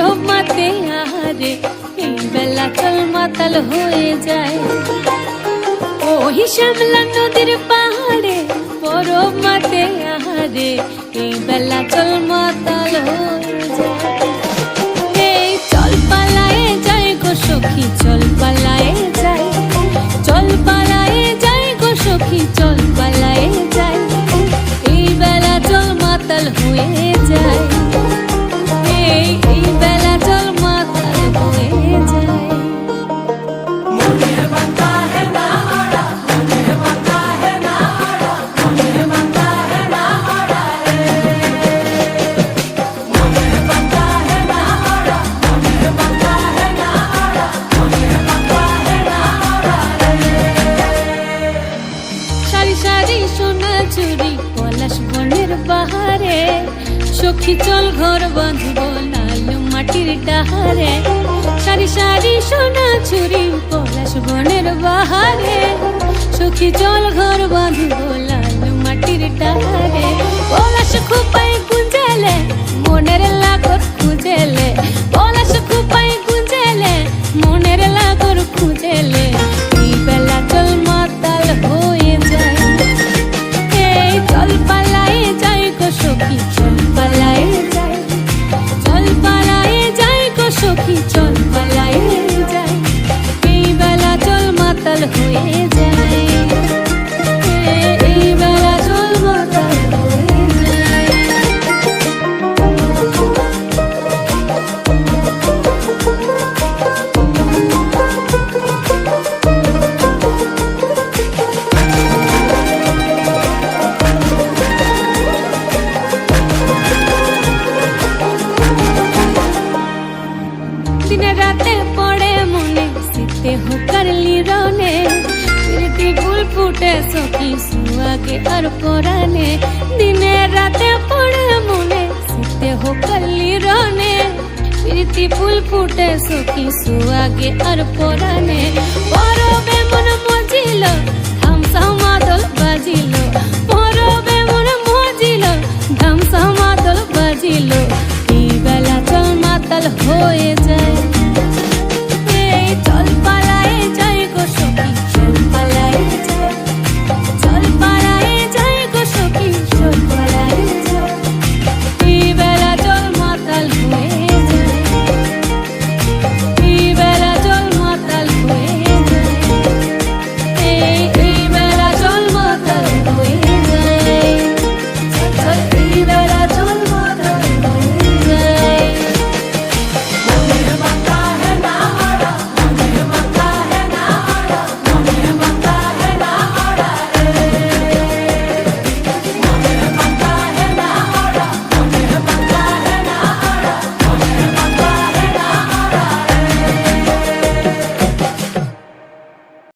বরফ মাতে আহারে এই বেলা চল মাতাল হয়ে যায়। ওই শ্যামলা নদীর পাহাড়ে বরফ মাতে আহারে এই বেলা চল মাতাল হয়ে যায়। এই চল পালায়ে যাই গো সখী, চল পালায়ে যাই, চল পালায়ে যাই গো সখী, চল পালায়ে যাই, এই বেলা চল মাতাল হয়ে যায়। এই বেলা চল মাতাল হয়ে যায়। সারি সারি সোনা চুরি পলাশ বনের বাহারে, সখী চল ঘর বাঁধব লাল মাটির ডাহারে। সারি সারি সোনা চুরি পলাশ বনের বাহারে, সখী চল ঘর বাঁধব লাল মাটির ডাহারে। পলাশ খুপাই গুঞ্জেলে মনের লাগর খুঁজেলে, পলাশ খুপাই গুঞ্জেলে মনের লাগর খুঁজেলে, এই বেলা চল মাতাল হয়ে যায়। এই চল পালায়ে যাই গো সখী, চল পালায়ে যাই, চল পালায়ে যাই গো সখী, চল পালায়ে যাই, এই বেলা চল মাতাল হয়ে যায়। এই বেলা চল মাতাল হয়ে যায়। দিনে রাতে পড়ে মনে শীতে হোকারলি রনে, প্রীতি ফুল ফুটে সখী সুয়াগে আর পরানে। দিনে রাতে পড়ে মনে শীতে হোকারলি রনে, প্রীতি ফুল ফুটে সখী সুয়াগে আর পরানে। পরবে মন মজিল থামসা মাদল বাজিল।